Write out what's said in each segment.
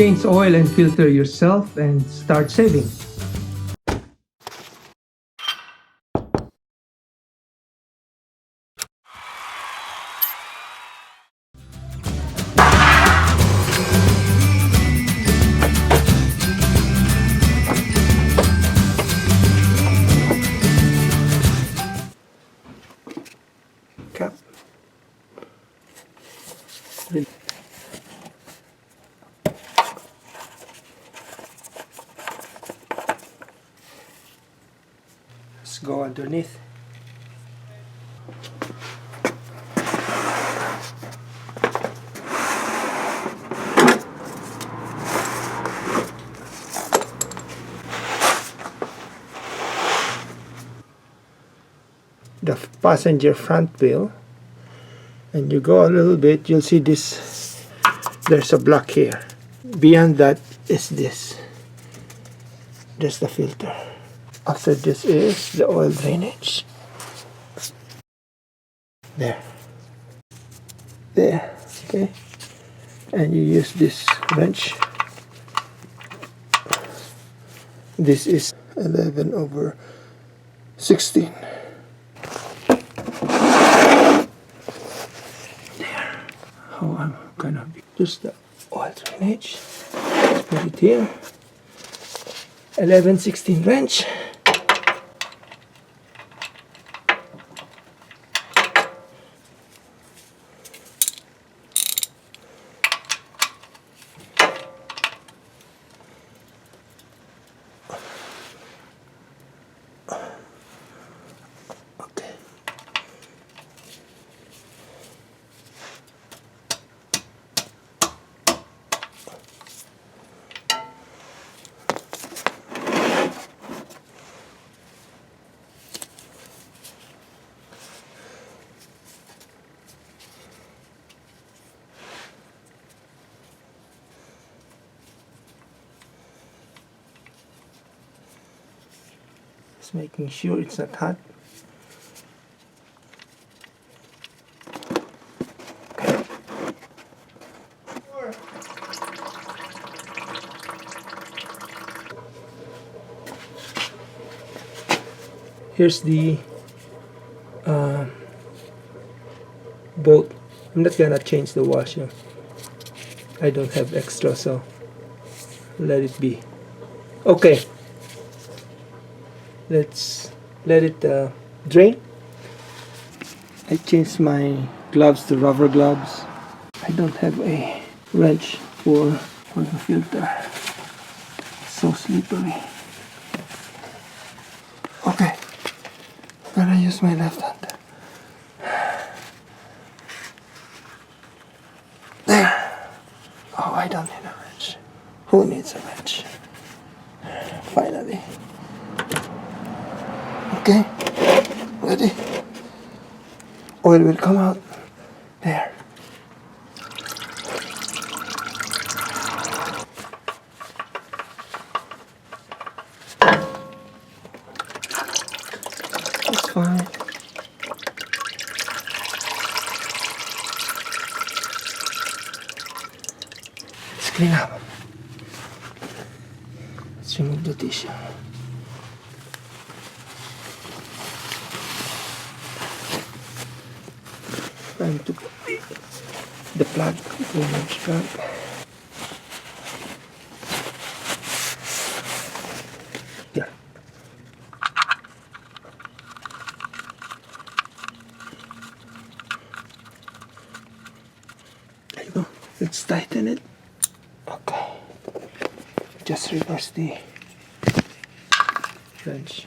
Change oil and filter yourself and start saving. Cap. Let's go underneath. The passenger front wheel, and you go a little bit, you'll see this. There's a block here. Beyond that is this. There's the filter. After this is the oil drainage. There. Okay. And you use this wrench. This is 11/16. How I'm gonna use the oil drainage. Let's put it here. 11/16 wrench. Okay. Just making sure it's not hot. Okay. Here's the bolt. I'm not gonna change the washer. I don't have extra, so let it be. Okay. Let's let it drain. I changed my gloves to rubber gloves. I don't have a wrench for the filter. It's so slippery. Okay, gonna use my left hand. There. Oh, I don't need a wrench. Who needs a wrench? Finally. Okay, ready? Oil will come out. There. That's fine. Let's clean up. Let's remove the tissue. Time to put the plug, the wrench plug. There. There you go. Let's tighten it. Okay. Just reverse the wrench.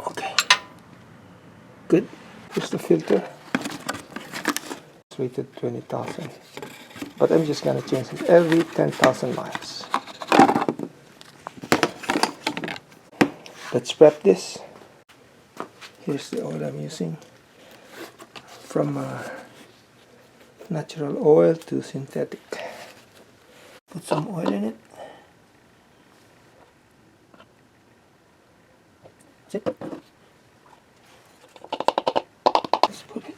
Okay. Good. Here's the filter. It's rated 20,000. But I'm just gonna change it every 10,000 miles. Let's prep this. Here's the oil I'm using. From natural oil to synthetic. Put some oil in it. That's it. Let's put it.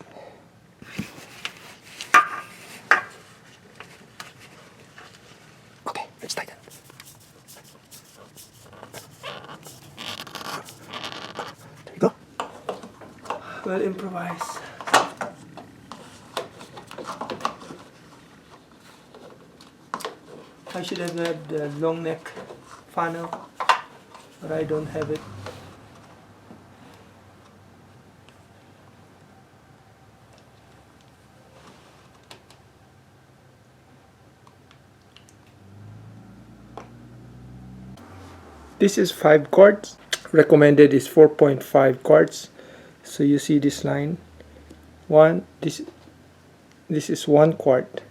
We'll improvise. I should have had the long neck funnel, but I don't have it. This is 5 quarts. Recommended is 4.5 quarts. So you see this line. This is 1 quart.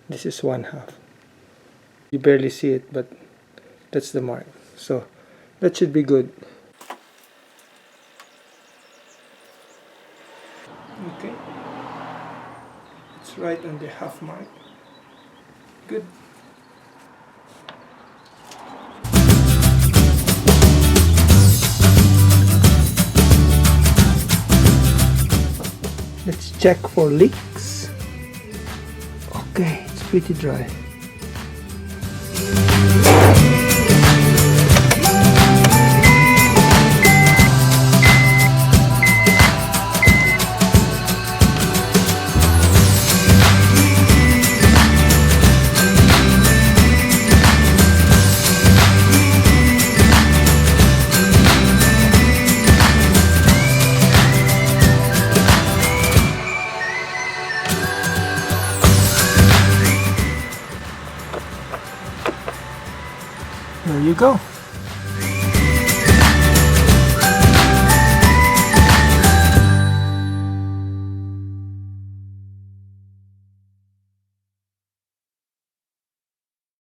This is 1/2. You barely see it, but that's the mark. So that should be good. Okay. It's right on the half mark. Good. Let's check for leaks. Okay, it's pretty dry. There you go.